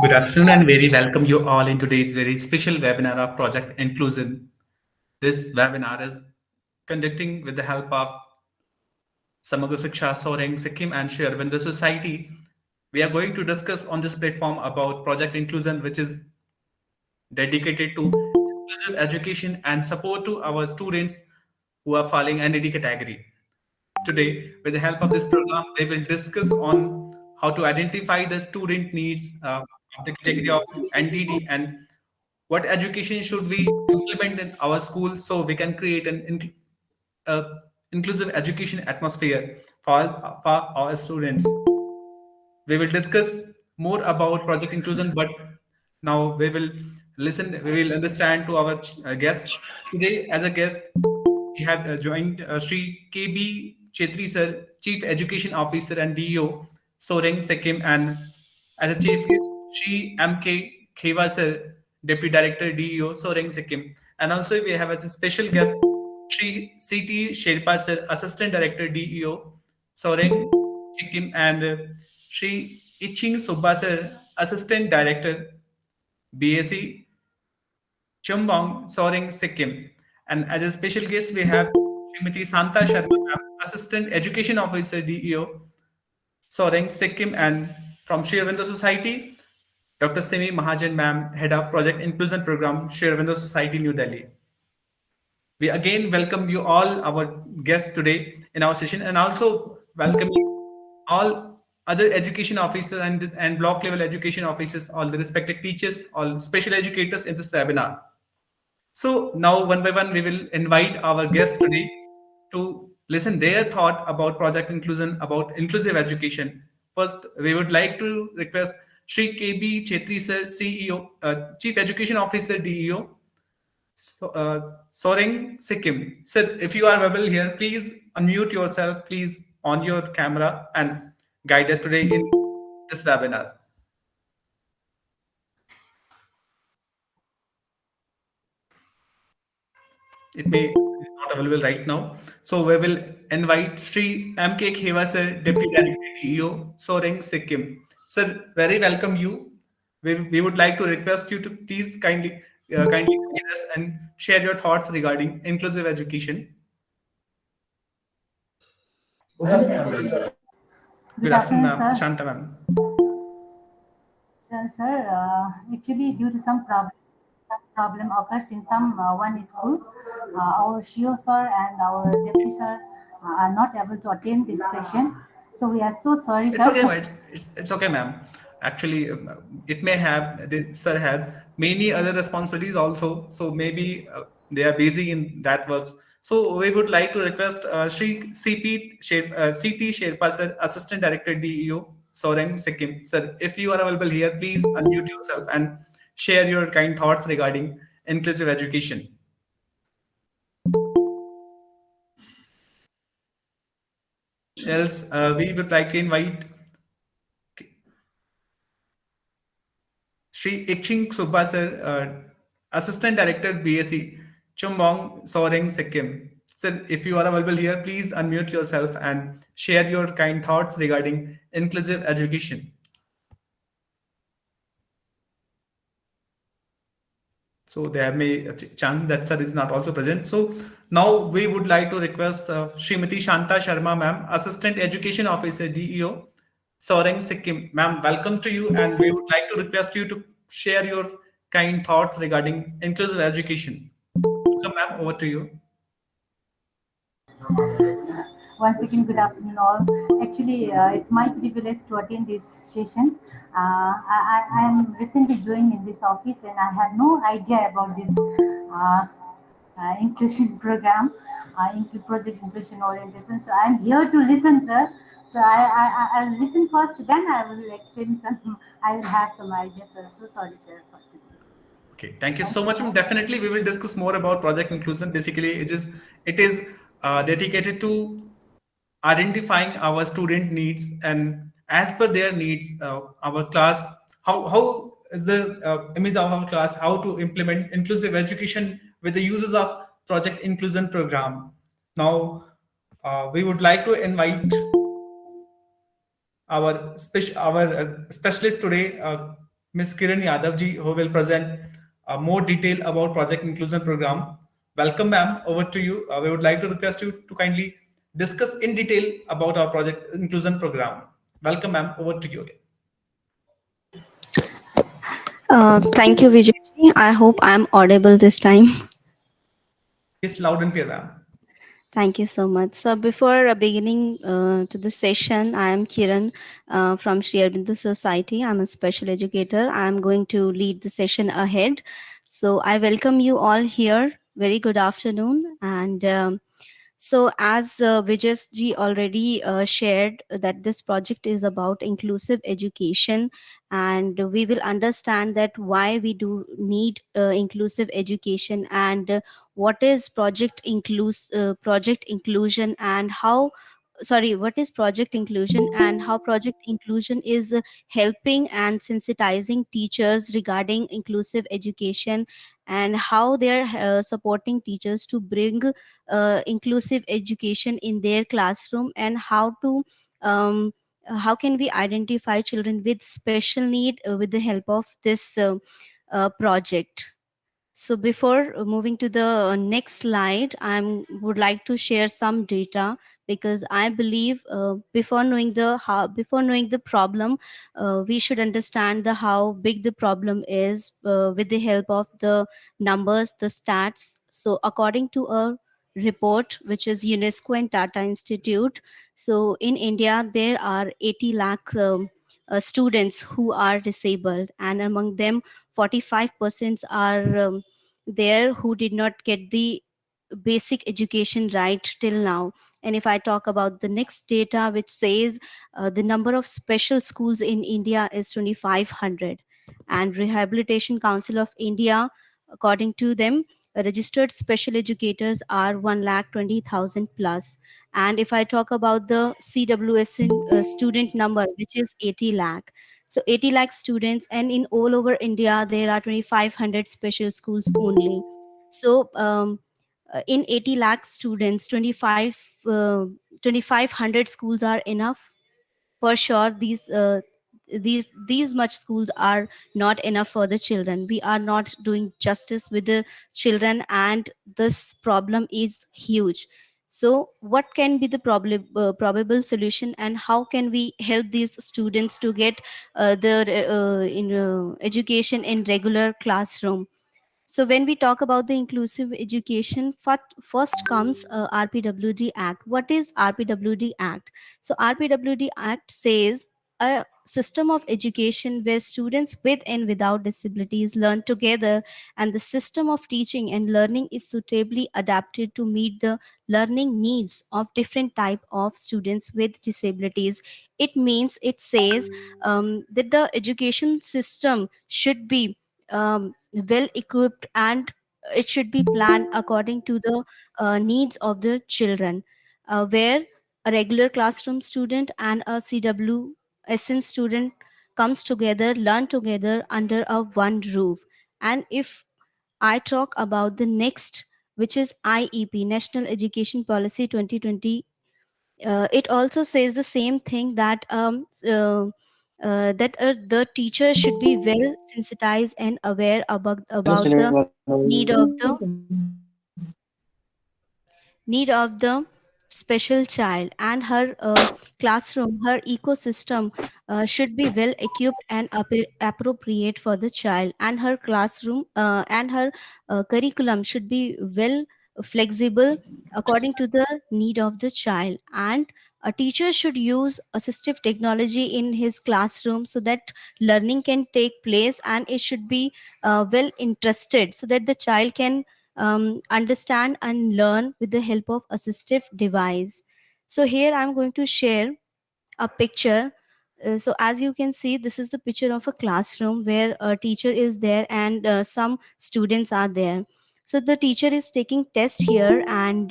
Good afternoon and very welcome you all in today's very special webinar of Project Inclusion. This webinar is conducting with the help of Samagra Shiksha, Soreng, Sikkim and Sri Aurobindo Society. We are going to discuss on this platform about Project Inclusion, which is dedicated to inclusive education and support to our students who are falling in any category. Today, with the help of this program, we will discuss on how to identify the student needs of the category of NDD and what education should we implement in our school so we can create an inclusive education atmosphere for our students. We will discuss more about project inclusion, but now we will understand to our guests. Today, as a guest, we have joined Sri KB Chetri sir, Chief Education Officer and DEO, Soreng Sikkim, and as a chief is Sri MK Kheva sir, Deputy Director DEO, Soreng Sikkim. And also we have as a special guest Sri CT Sherpa sir, Assistant Director DEO, Soreng Sikkim, and Sri Iching Subba sir, Assistant Director BAC Chumbong, Soreng, Sikkim. And as a special guest, we have Srimati Santa Sharma, ma'am, Assistant Education Officer, DEO, Soreng, Sikkim, and from Sri Aurobindo Society, Dr. Simi Mahajan, ma'am, Head of Project Inclusion Program, Sri Aurobindo Society, New Delhi. We again welcome you all, our guests today in our session, and also welcome all other education officers and block level education officers, all the respected teachers, all special educators in this webinar. So now one by one, we will invite our guests today to listen their thought about project inclusion, about inclusive education. First, we would like to request Sri KB Chetri sir, CEO, Chief Education Officer, DEO, Soreng, Sikkim. Sir, if you are available here, please unmute yourself, please on your camera and guide us today in this webinar. It may is not available right now. So we will invite Sri MK Kheva sir, Deputy Director DEO, Soreng, Sikkim. Sir, very welcome you. We would like to request you to please kindly guide us and share your thoughts regarding inclusive education. Good Good afternoon, afternoon, ma'am. sir. Shanta ma'am. Sir, actually, due to some problem occurs in some one school, our CEO sir and our deputy sir are not able to attend this session. So we are so sorry, It's sir. okay, ma'am. It's okay, ma'am. Actually, it may have the sir has many other responsibilities also, so maybe they are busy in that works. So we would like to request Sri CT Sherpa sir, Assistant Director DEO, Soreng, Sikkim. Sir, if you are available here, please unmute yourself and share your kind thoughts regarding inclusive education. Else, we would like to invite Sri Ikching Subba sir, Assistant Director BSc, Chumbong, Soreng, Sikkim. Sir, if you are available here, please unmute yourself and share your kind thoughts regarding inclusive education. So there may a chance that sir is not also present. So now we would like to request Srimati Shanta Sharma, ma'am, Assistant Education Officer, DEO, Soreng, Sikkim. Ma'am, welcome to you, and we would like to request you to share your kind thoughts regarding inclusive education. Welcome, ma'am, over to you. Once again, good afternoon, all. Actually, it's my privilege to attend this session. I am recently joined in this office, and I had no idea about this inclusion program, project inclusion orientation. So I'm here to listen, sir. So I'll listen first, then I will explain some. I will have some ideas, sir. So sorry, sir. Okay, thank you Thank so you, much. sir. Definitely, we will discuss more about project inclusion. Basically, it is dedicated to identifying our student needs, and as per their needs, our class how is the image of our class, how to implement inclusive education with the uses of project inclusion program. Now, we would like to invite our specialist today. Ms. Kiran Yadav ji, who will present more detail about Project Inclusion Program. Welcome, ma'am. Over to you. We would like to request you to kindly discuss in detail about our Project Inclusion Program. Welcome, ma'am. Over to you again. Thank you, Vijay. I hope I'm audible this time. Yes, loud and clear, ma'am. Thank you so much. So, before beginning to the session, I am Kiran from Sri Aurobindo Society. I'm a special educator. I'm going to lead the session ahead. So, I welcome you all here. Very good afternoon. And So, as Vijay ji already shared, that this project is about inclusive education, and we will understand that why we do need inclusive education, and what is project inclusion, and how sorry what is project inclusion, and how project inclusion is helping and sensitizing teachers regarding inclusive education, and how they are supporting teachers to bring inclusive education in their classroom, and how can we identify children with special need with the help of this project. So before moving to the next slide, I would like to share some data, because I believe before knowing the problem, we should understand the how big the problem is with the help of the numbers, the stats. So according to a report which is UNESCO and Tata Institute, so in India there are 80 lakh students who are disabled, and among them 45% are there who did not get the basic education right till now. And if I talk about the next data, which says the number of special schools in India is 2500, and Rehabilitation Council of India, according to them, registered special educators are 1,20,000 plus. And if I talk about the CWS student number, which is 80 lakh, so 80 lakh students, and in all over India, there are 2,500 special schools only. So in 80 lakh students, 2,500 schools are enough. For sure, these much schools are not enough for the children. We are not doing justice with the children, and this problem is huge. So what can be the probable solution, and how can we help these students to get education in regular classroom? So when we talk about the inclusive education, first comes RPWD Act. What is RPWD Act? So RPWD Act says a system of education where students with and without disabilities learn together, and the system of teaching and learning is suitably adapted to meet the learning needs of different type of students with disabilities. It says that the education system should be well equipped, and it should be planned according to the needs of the children, where a regular classroom student and a CWSN student comes together, learn together under a one roof. And if I talk about the next, which is IEP, National Education Policy 2020, it also says the same thing, that the teacher should be well sensitized and aware about the need of the need of the special child, and her classroom, her ecosystem should be well equipped and appropriate for the child, and her classroom and her curriculum should be well flexible according to the need of the child. And a teacher should use assistive technology in his classroom so that learning can take place, and it should be well interested so that the child can understand and learn with the help of assistive device. So here I'm going to share a picture. So as you can see, this is the picture of a classroom where a teacher is there, and some students are there. So the teacher is taking test here, and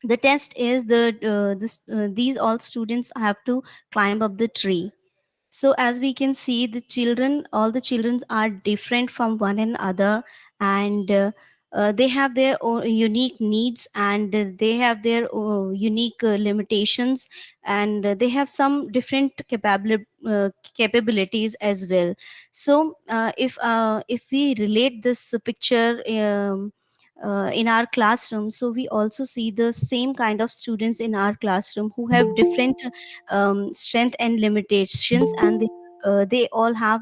the test is these all students have to climb up the tree. So as we can see, all the children are different from one another, and they have their own unique needs, and they have their unique limitations, and they have some different capabilities as well. So if we relate this picture in our classroom, so we also see the same kind of students in our classroom who have different strength and limitations, and they all have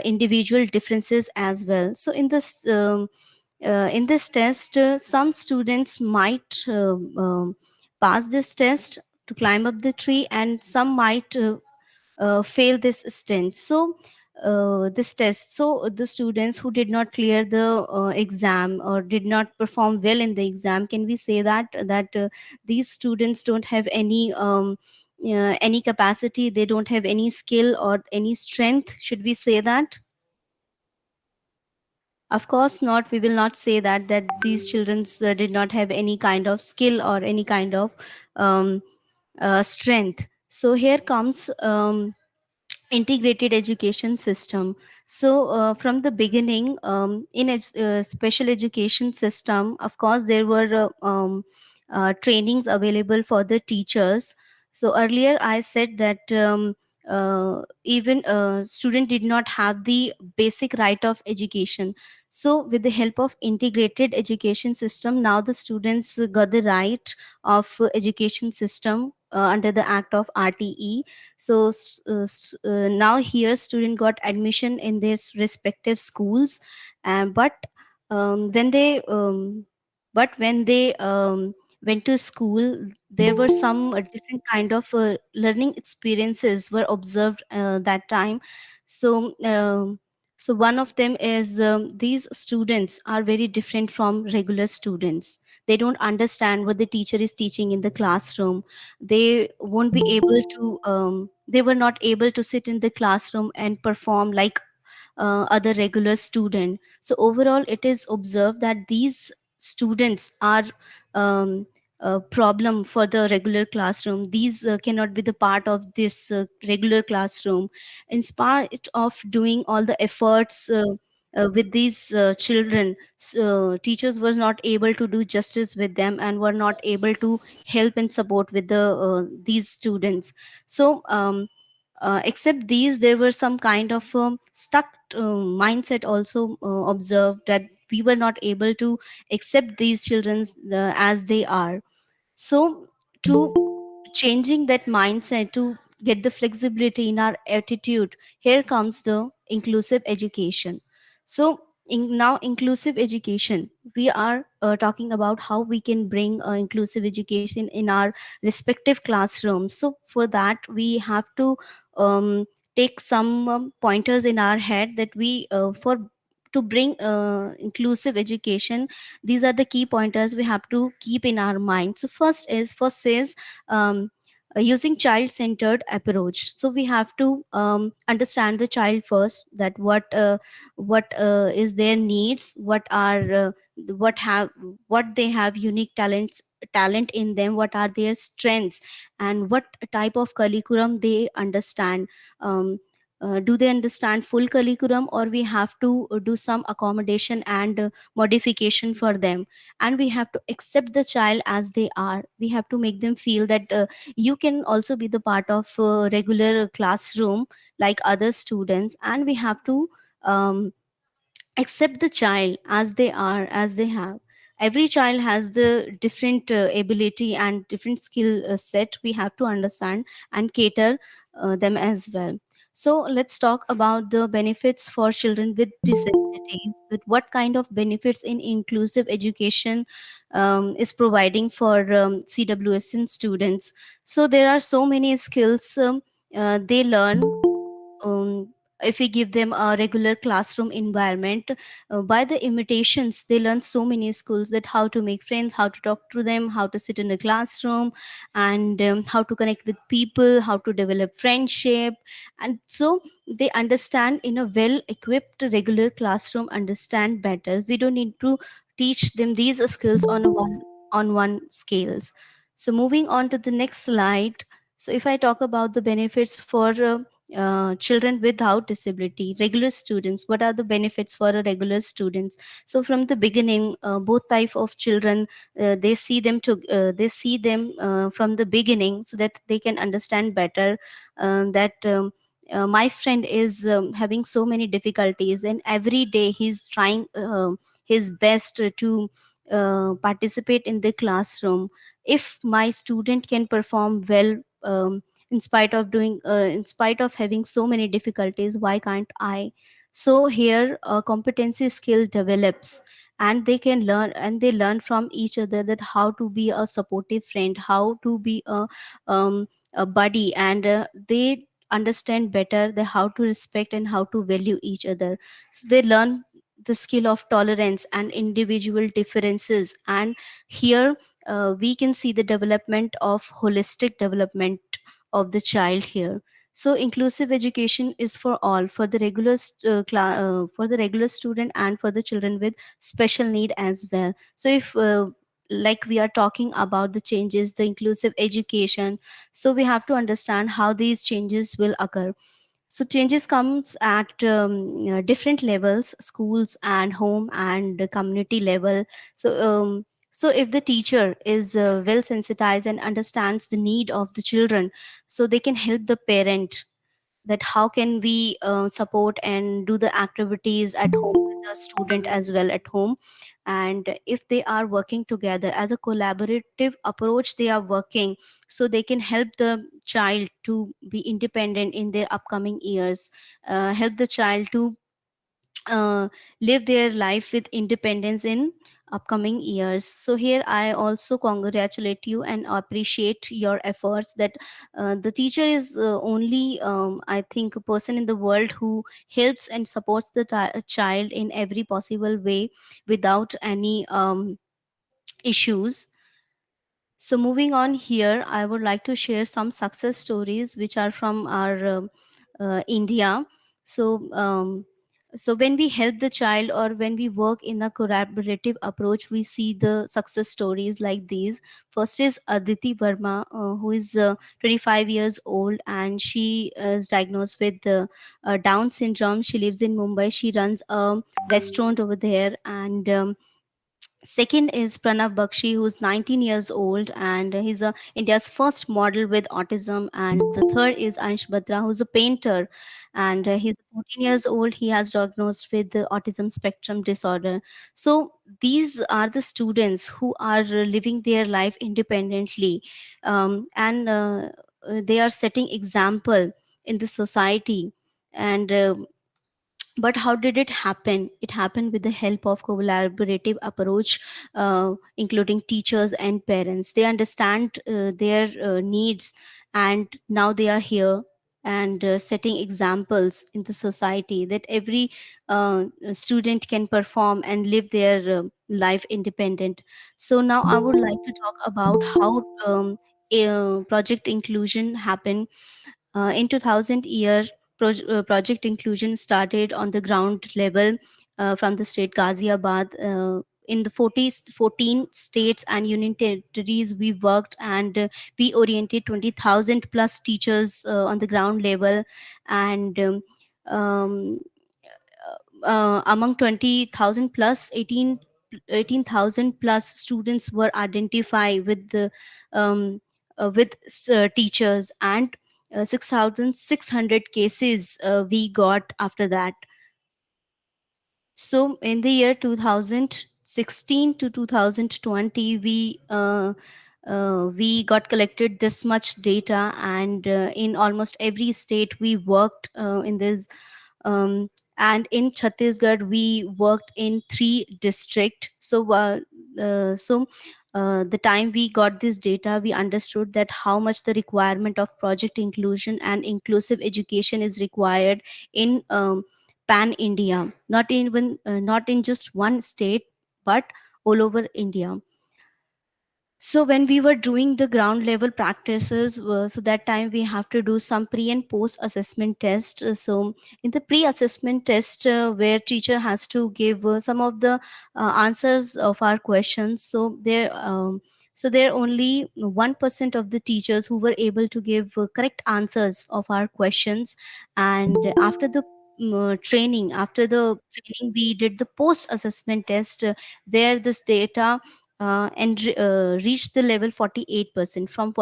individual differences as well. So in this test, some students might pass this test to climb up the tree, and some might fail this stint. So this test, so the students who did not clear the exam or did not perform well in the exam, can we say that these students don't have any capacity, they don't have any skill or any strength? Should we say that? Of course not. We will not say that these children did not have any kind of skill or any kind of um, strength. So here comes integrated education system. So from the beginning, in special education system, of course there were trainings available for the teachers. So earlier I said that even student did not have the basic right of education. So with the help of integrated education system, now the students got the right of education system under the act of RTE. So now here student got admission in their respective schools, but when they went to school, there were some different kind of learning experiences were observed that time. So so one of them is, these students are very different from regular students. They don't understand what the teacher is teaching in the classroom. They won't be able to they were not able to sit in the classroom and perform like other regular student. So overall it is observed that these students are um, a problem for the regular classroom. These cannot be the part of this regular classroom. In spite of doing all the efforts with these children, teachers were not able to do justice with them and were not able to help and support with these students. So except these, there were some kind of stuck mindset also observed, that we were not able to accept these children as they are. So to changing that mindset, to get the flexibility in our attitude, here comes the inclusive education. So now inclusive education, we are talking about how we can bring inclusive education in our respective classrooms. So for that we have to take some pointers in our head, that we for to bring inclusive education, these are the key pointers we have to keep in our mind. So first says um, using child centered approach. So we have to understand the child first, that what is their needs, what have what they have unique talent in them, what are their strengths, and what type of curriculum they understand. Do they understand full curriculum, or we have to do some accommodation and modification for them? And we have to accept the child as they are. We have to make them feel that you can also be the part of regular classroom like other students. And we have to um, accept the child as they are, as they have. Every child has the different ability and different skill set. We have to understand and cater them as well. So let's talk about the benefits for children with disabilities, that what kind of benefits in inclusive education is providing for CWSN students. So there are so many skills they learn if we give them a regular classroom environment. By the imitations, they learn so many skills, that how to make friends, how to talk to them, how to sit in the classroom, and how to connect with people, how to develop friendship. And so they understand in a well equipped regular classroom, understand better. We don't need to teach them these skills on one scales. So moving on to the next slide. So if I talk about the benefits for children without disability, regular students, what are the benefits for a regular students. So from the beginning, both type of children, they see them from the beginning, so that they can understand better that my friend is having so many difficulties, and every day he's trying his best to participate in the classroom. If my student can perform well, in spite of having so many difficulties, why can't I? So here a competency skill develops, and they can learn, and they learn from each other, that how to be a supportive friend, how to be a buddy, and they understand better the how to respect and how to value each other. So they learn the skill of tolerance and individual differences. And here we can see the development of holistic development of the child here. So inclusive education is for all, for the for the regular student and for the children with special need as well. So if like we are talking about the changes, the inclusive education, so we have to understand how these changes will occur. So changes comes at different levels, schools and home and the community level. So if the teacher is well sensitized and understands the need of the children, so they can help the parent, that how can we support and do the activities at home with the student as well at home. And if they are working together as a collaborative approach, they are working, so they can help the child to be independent in their upcoming years, help the child to uh, live their life with independence in upcoming years. So here I also congratulate you and appreciate your efforts, that the teacher is only I think a person in the world who helps and supports the child in every possible way without any issues. So moving on here, I would like to share some success stories which are from our India. So, so when we help the child or when we work in a collaborative approach, we see the success stories like these. First is Aditi Verma, who is 25 years old, and she is diagnosed with Down syndrome. She lives in Mumbai. She runs a restaurant over there, and second is Pranav Bakshi, who's 19 years old, and he's India's first model with autism. And the third is Ansh Batra, who's a painter, and he's 14 years old. He has diagnosed with the autism spectrum disorder. So these are the students who are living their life independently, and they are setting example in the society. And but how did it happen? It happened with the help of collaborative approach, including teachers and parents. They understand their needs, and now they are here and setting examples in the society, that every student can perform and live their life independent. So now I would like to talk about how project inclusion happened in 2000 year. Project inclusion started on the ground level from the state Ghaziabad. In the 14 states and union territories, we worked, and we oriented 20,000 plus teachers on the ground level. And um, among 20,000 plus, 18,000 plus students were identified with the with teachers, and 6,600 cases we got after that. So in the year 2016 to 2020, we got collected this much data, and in almost every state we worked in this. Um, and in Chhattisgarh, we worked in 3 districts. So the time we got this data, we understood that how much the requirement of project inclusion and inclusive education is required in pan India, not in just one state, but all over India. So when we were doing the ground level practices, so that time we have to do some pre and post assessment test. So in the pre assessment test, where teacher has to give some of the answers of our questions. So there So there are only 1% of the teachers who were able to give correct answers of our questions. And after the training, we did the post assessment test, where this data reached the level 48%, from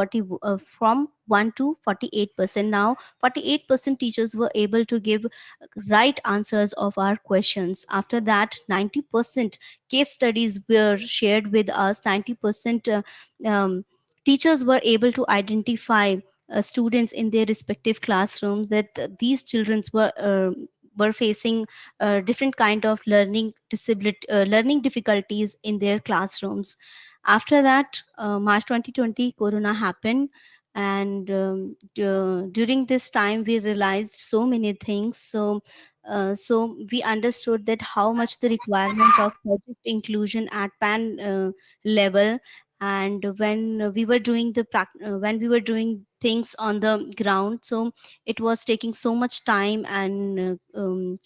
1 to 48%. Now 48% teachers were able to give right answers of our questions. After that, 90% case studies were shared with us. 90% um, teachers were able to identify students in their respective classrooms, that these children were facing different kind of learning difficulties in their classrooms. After that, March 2020, corona happened. And during this time we realized so many things. So we understood that how much the requirement of project inclusion at pan level. And when we were doing things on the ground, so it was taking so much time and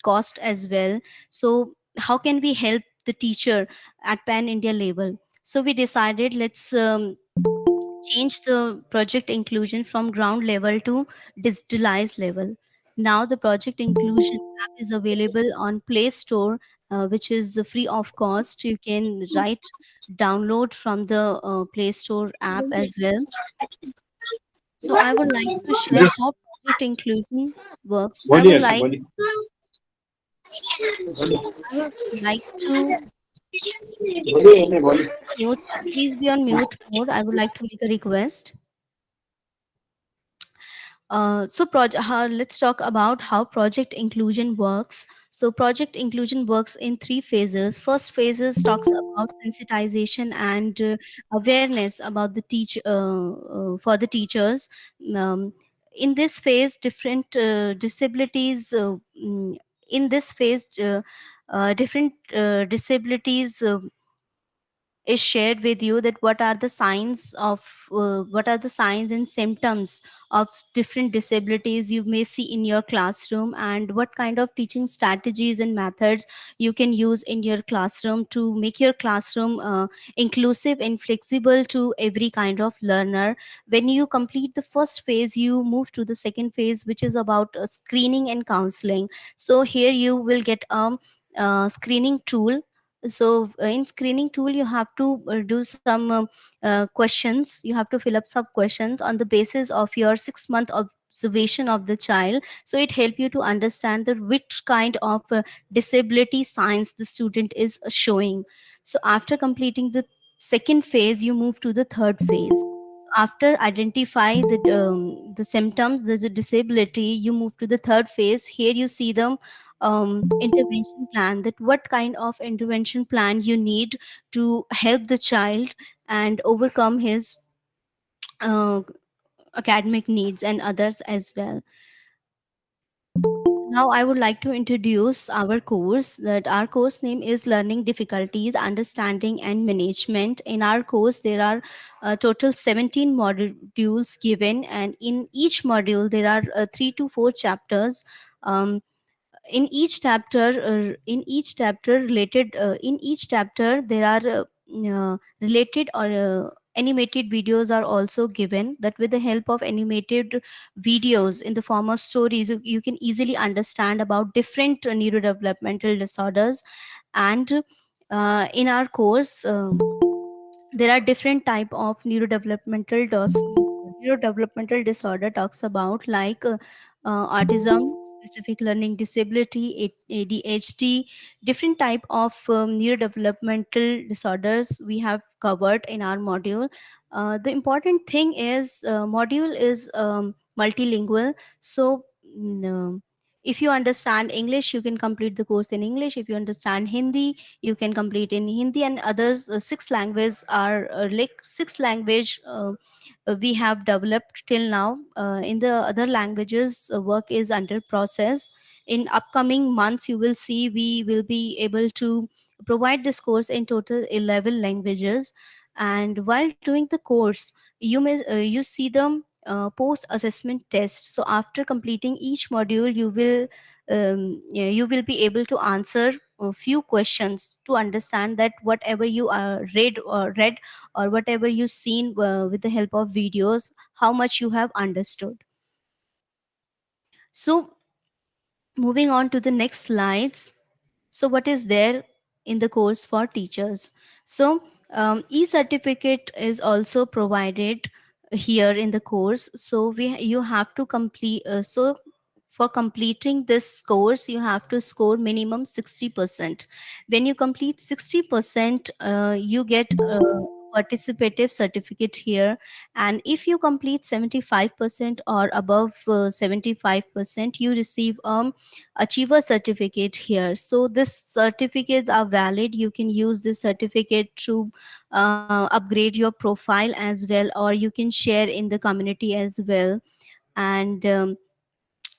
cost as well. So how can we help the teacher at pan India level? So we decided, let's change the project inclusion from ground level to digitalized level. Now the project inclusion app is available on Play Store, which is free of cost. You can download from the Play Store app as well. So I would like to share how project inclusion works. बोलिए बोलिए I would like to बोलिए नहीं please बोलिए mute. Please be on mute mode. I would like to make a request. Let's talk about how project inclusion works. So project inclusion works in three phases. First phases talks about sensitization and awareness about the for the teachers. Um, in this phase, different disabilities. In this phase, different disabilities is shared with you, that what are the signs and symptoms of different disabilities you may see in your classroom, and what kind of teaching strategies and methods you can use in your classroom to make your classroom inclusive and flexible to every kind of learner. When you complete the first phase, you move to the second phase, which is about screening and counseling. So here you will get a screening tool. So in screening tool, you have to do some questions. You have to fill up some questions on the basis of your 6 month observation of the child. So it help you to understand the which kind of disability signs the student is showing. So after completing the second phase, you move to the third phase. After identify the symptoms, there's a disability, you move to the third phase. Here you see them intervention plan, that what kind of intervention plan you need to help the child and overcome his uh, academic needs and others as well. Now I would like to introduce our course. That our course name is Learning Difficulties, Understanding and Management. In our course, there are total 17 modules given, and in each module there are 3 to 4 chapters. Um, in each chapter there are related or animated videos are also given, that with the help of animated videos in the form of stories, you can easily understand about different neurodevelopmental disorders. And in our course, there are different type of neurodevelopmental disorder talks about, like autism, specific learning disability, ADHD. Different type of neurodevelopmental disorders we have covered in our module. The important thing is module is multilingual. So if you understand English, you can complete the course in English. If you understand Hindi, you can complete in Hindi. And others six languages are like six language we have developed till now. In the other languages, work is under process. In upcoming months, you will see we will be able to provide this course in total 11 languages. And while doing the course, you see the post assessment test. So after completing each module, you will yeah, you will be able to answer few questions to understand that whatever you read or whatever you seen with the help of videos, how much you have understood. So moving on to the next slides. So what is there in the course for teachers? So e-certificate is also provided here in the course. So we you have to complete so for completing this course you have to score minimum 60%. When you complete 60%, you get a participative certificate here, and if you complete 75% or above 75%, you receive achiever certificate here. So this certificates are valid. You can use this certificate to upgrade your profile as well, or you can share in the community as well. And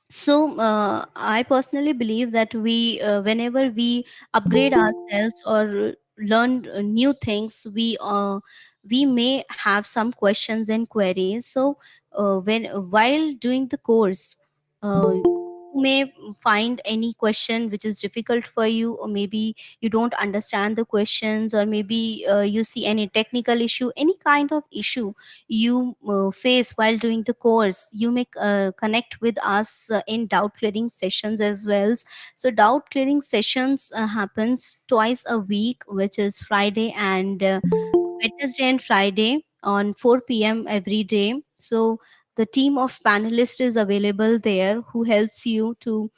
I personally believe that we whenever we upgrade ourselves or learn new things, we may have some questions and queries. So when while doing the course, you may find any question which is difficult for you, or maybe you don't understand the questions, or maybe you see any technical issue, any kind of issue you face while doing the course. You may connect with us in doubt clearing sessions as well. So doubt clearing sessions happens twice a week, which is Friday and Wednesday and Friday on 4 p.m. every day. So the team of panelists is available there who helps you to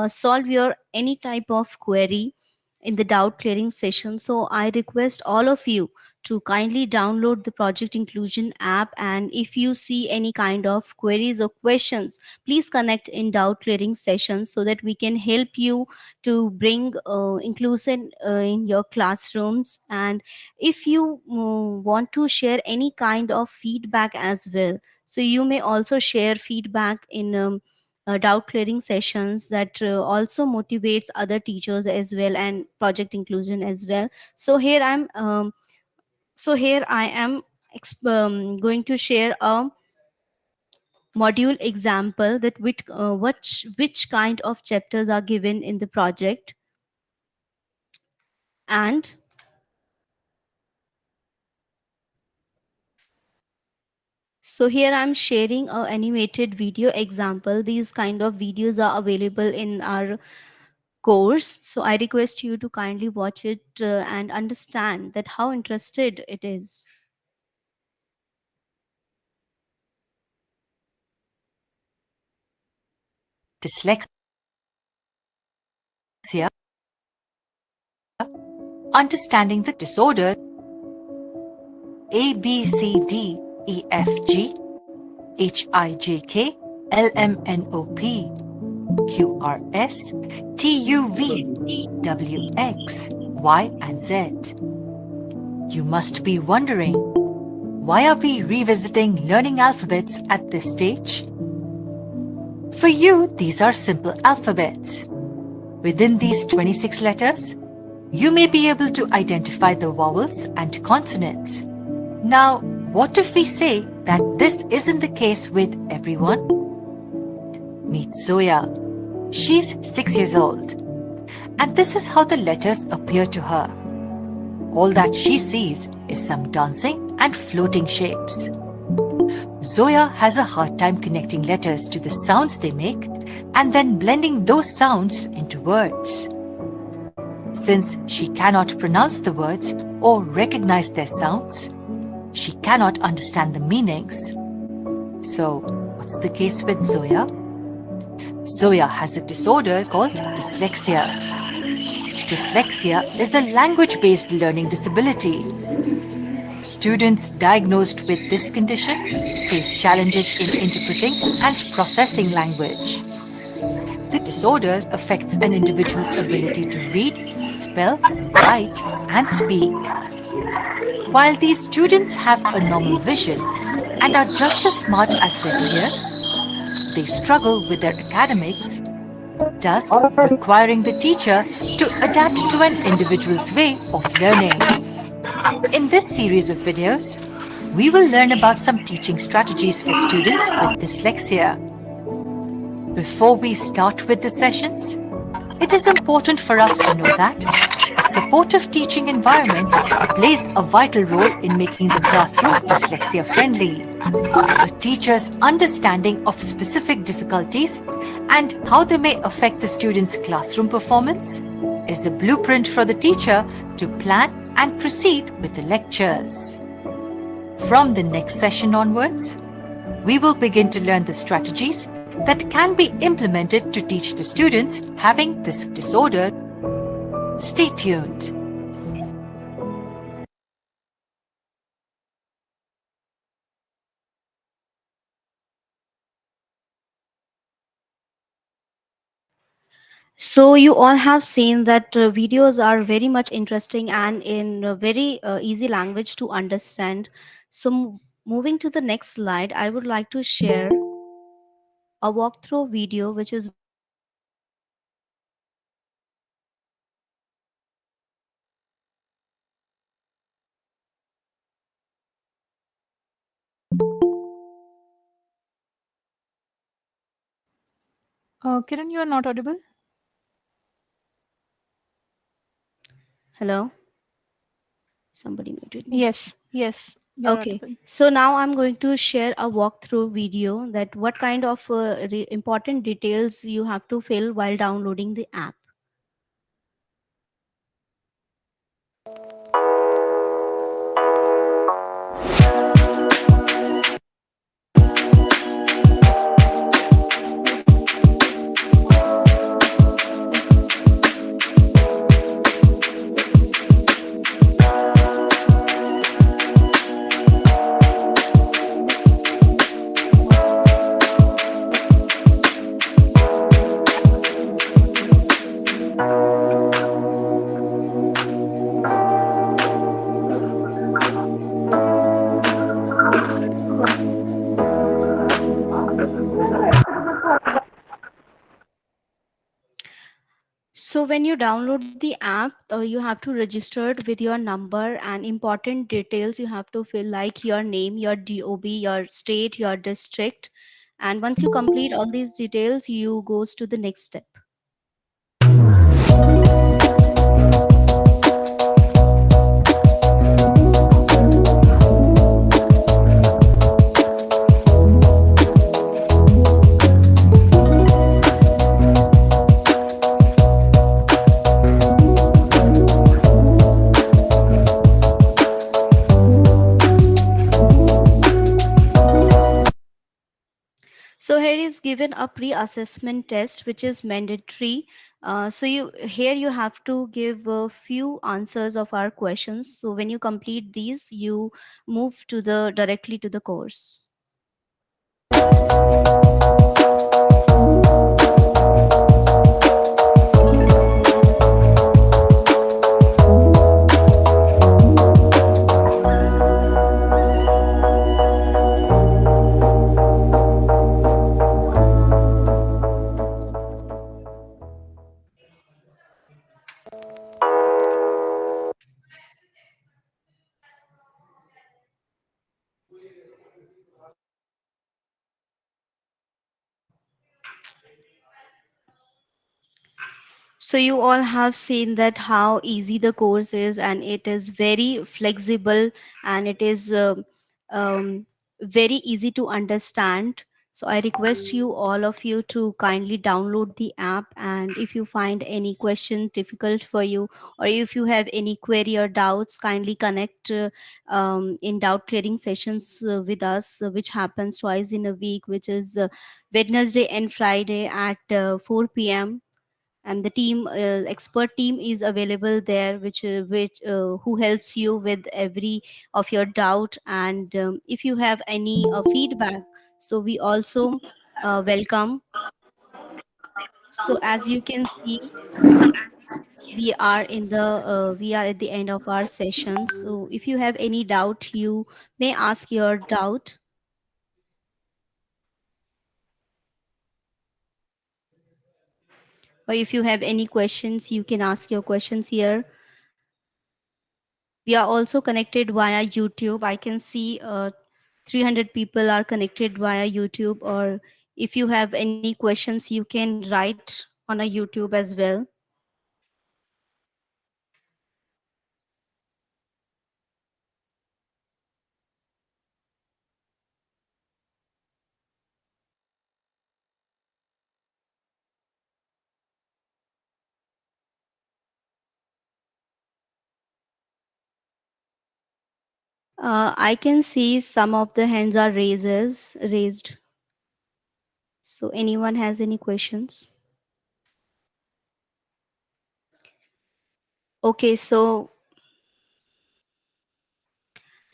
solve your any type of query in the doubt clearing session. So I request all of you to kindly download the Project Inclusion app, and if you see any kind of queries or questions, please connect in doubt clearing sessions so that we can help you to bring inclusion in your classrooms. And if you want to share any kind of feedback as well, so you may also share feedback in doubt clearing sessions. That also motivates other teachers as well, and project inclusion as well. So here I am going to share a module example that which kind of chapters are given in the project. And so here I'm sharing a animated video example. These kind of videos are available in our course. So I request you to kindly watch it and understand that how interested it is. Dyslexia, understanding the disorder A B C D E F G H I J K L M N O P Q R S T U V W X Y and Z. You must be wondering, why are we revisiting learning alphabets at this stage? For you, these are simple alphabets. Within these 26 letters, you may be able to identify the vowels and consonants. Now, what if we say that this isn't the case with everyone? Meet Zoya. She's 6 years old, and this is how the letters appear to her. All that she sees is some dancing and floating shapes. Zoya has a hard time connecting letters to the sounds they make and then blending those sounds into words. Since she cannot pronounce the words or recognize their sounds, she cannot understand the meanings. So, what's the case with Zoya? Zoya has a disorder called dyslexia. Dyslexia is a language-based learning disability. Students diagnosed with this condition face challenges in interpreting and processing language. The disorder affects an individual's ability to read, spell, write, and speak. While these students have a normal vision and are just as smart as their peers, they struggle with their academics, thus requiring the teacher to adapt to an individual's way of learning. In this series of videos, we will learn about some teaching strategies for students with dyslexia. Before we start with the sessions, It is important for us to know that a supportive teaching environment plays a vital role in making the classroom dyslexia friendly. A teacher's understanding of specific difficulties and how they may affect the student's classroom performance is a blueprint for the teacher to plan and proceed with the lectures. From the next session onwards, we will begin to learn the strategies that can be implemented to teach the students having this disorder. Stay tuned. So you all have seen that videos are very much interesting and in a very easy language to understand. So moving to the next slide, I would like to share a walkthrough video which is very interesting and it is very easy to understand. So you all have seen that how easy the course is and it is Kiran, you are not audible. hello, somebody muted me. Yes, you're Okay, audible. so now I'm going to share a walkthrough video that what kind of important details you have to fill while downloading the app. So when you download the app, you have to register it with your number and important details you have to fill like your name, your DOB, your state, your district. And once you complete all these details, you goes to the next step. So here is given a pre-assessment test which is mandatory. So you here you have to give a few answers of our questions. So when you complete these, you move to the directly to the course. So you all have seen that how easy the course is and it is very flexible and it is um, very easy to understand. So I request you all of you to kindly download the app, and if you find any question difficult for you or if you have any query or doubts, kindly connect in doubt clearing sessions with us, which happens twice in a week, which is Wednesday and Friday at 4 p.m. And the team expert team is available there which who helps you with every of your doubt. And if you have any feedback, so we also welcome. So as you can see, we are at the end of our session. So if you have any doubt, you may ask your doubt, or if you have any questions, you can ask your questions here. We are also connected via YouTube. I can see 300 people are connected via YouTube. Or if you have any questions, you can write on a YouTube as well. I can see some of the hands are raised. So anyone has any questions? Okay, so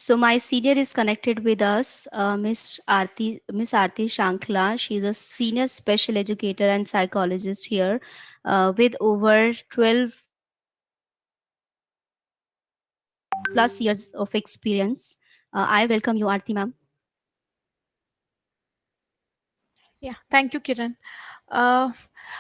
my senior is connected with us, Miss Aarti Shankla. She's a senior special educator and psychologist here, with over 12 plus years of experience. I welcome you, Aarti ma'am. Yeah, thank you, Kiran. Uh,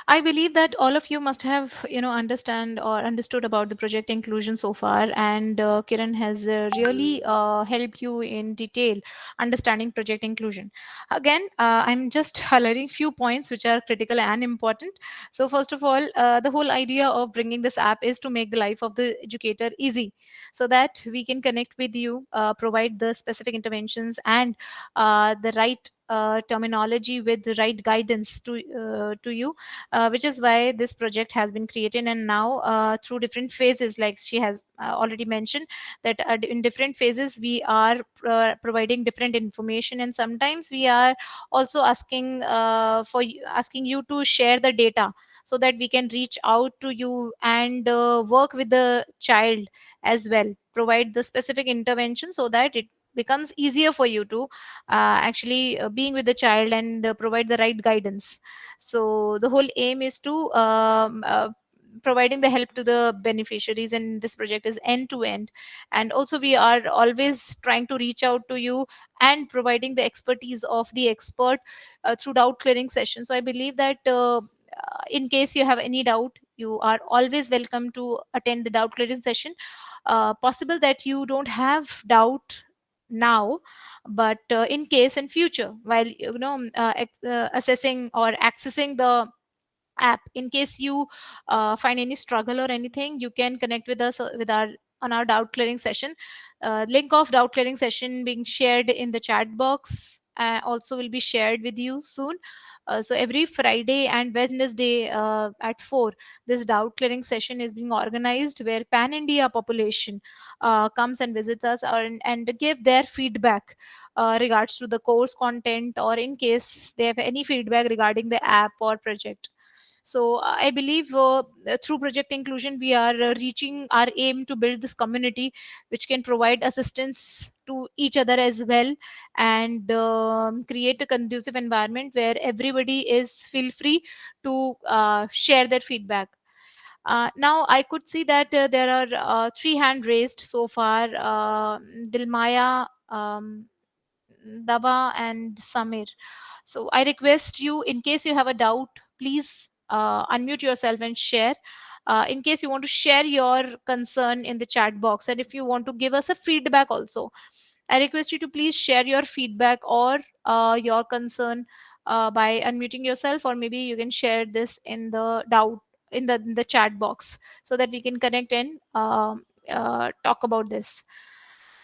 I believe that all of you must have, understand or understood about the project inclusion so far, and Kiran has really helped you in detail understanding project inclusion. Again, I'm just highlighting few points which are critical and important. So, first of all, the whole idea of bringing this app is to make the life of the educator easy, so that we can connect with you, provide the specific interventions and the right terminology with the right guidance to you, which is why this project has been created. And now, through different phases, like she has already mentioned, that in different phases we are providing different information, and sometimes we are also asking asking you to share the data, so that we can reach out to you and work with the child as well, provide the specific intervention, so that it becomes easier for you to actually being with the child and provide the right guidance. So the whole aim is to providing the help to the beneficiaries, and this project is end to end. And also we are always trying to reach out to you and providing the expertise of the expert through doubt clearing sessions. So I believe that in case you have any doubt, you are always welcome to attend the doubt clearing session. Possible that you don't have doubt now, but in case in future, while assessing or accessing the app, in case you find any struggle or anything, you can connect with us with our on our doubt clearing session. Link of doubt clearing session being shared in the chat box also will be shared with you soon. So every Friday and Wednesday at 4, this doubt clearing session is being organized, where pan India population comes and visits us, and give their feedback regards to the course content, or in case they have any feedback regarding the app or project. So I believe through project inclusion, we are reaching our aim to build this community which can provide assistance to each other as well, and create a conducive environment where everybody is feel free to share their feedback. Now I could see that there are three hand raised so far: Dilmaya, Daba, and Samir. So I request you, in case you have a doubt, please unmute yourself and share. In case you want to share your concern in the chat box, and if you want to give us a feedback also, I request you to please share your feedback or your concern by unmuting yourself, or maybe you can share this in the doubt in the chat box, so that we can connect and talk about this.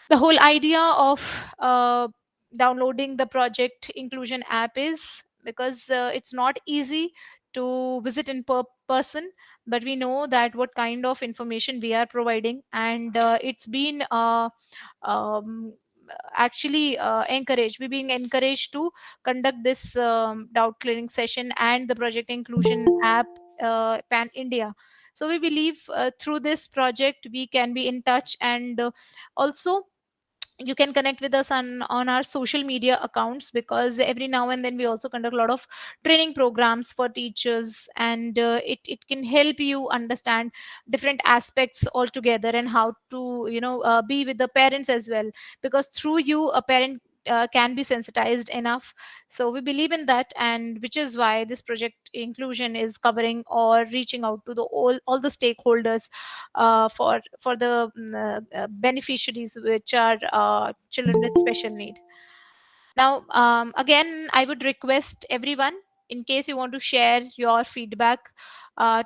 The whole idea of downloading the project inclusion app is because it's not easy to visit in person, but we know that what kind of information we are providing, and it's been um, actually encouraged we're being encouraged to conduct this doubt clearing session and the project inclusion app pan India. So we believe through this project we can be in touch, and also you can connect with us on our social media accounts, because every now and then we also conduct a lot of training programs for teachers, and it can help you understand different aspects altogether, and how to be with the parents as well, because through you a parent can be sensitized enough. So we believe in that, and which is why this project inclusion is covering or reaching out to the all the stakeholders for the beneficiaries, which are children with special need. Now, again, I would request everyone, in case you want to share your feedback,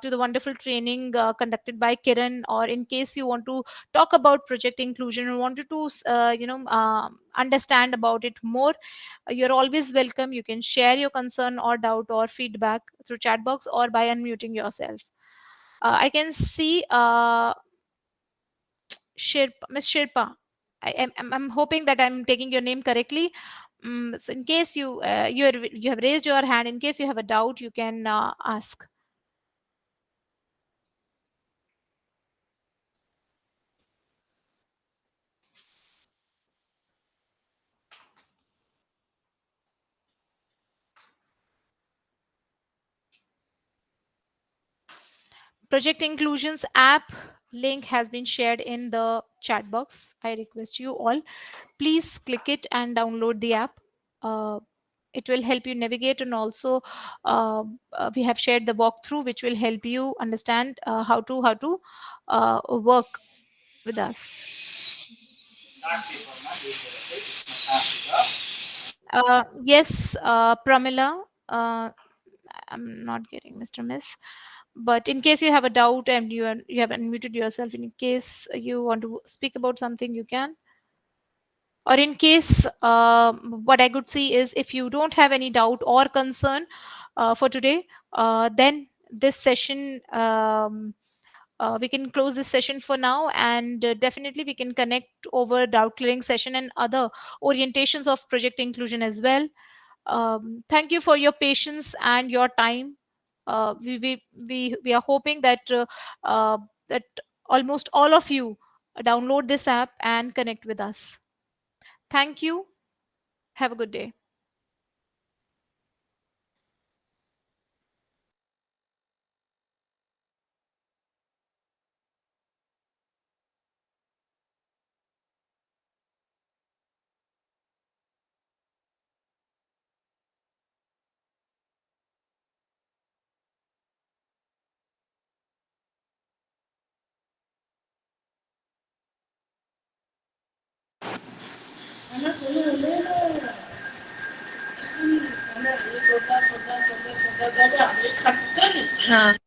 to the wonderful training conducted by Kiran, or in case you want to talk about project inclusion and wanted to understand about it more, you're always welcome. You can share your concern or doubt or feedback through chat box or by unmuting yourself. I can see Miss Shirpa. I'm hoping that I'm taking your name correctly. So in case you have raised your hand, in case you have a doubt, you can ask. Project Inclusion's app link has been shared in the chat box. I request you all, please click it and download the app. Uh, it will help you navigate, and also we have shared the walkthrough which will help you understand how to work with us. Yes, Pramila, I'm not getting Mr. Miss. But in case you have a doubt and you have unmuted yourself, in case you want to speak about something, you can. Or in case, what I could see is, if you don't have any doubt or concern for today, then this session, we can close this session for now, and definitely we can connect over doubt clearing session and other orientations of project inclusion as well. Thank you for your patience and your time. We are hoping that that almost all of you download this app and connect with us. Thank you. Have a good day. हाँ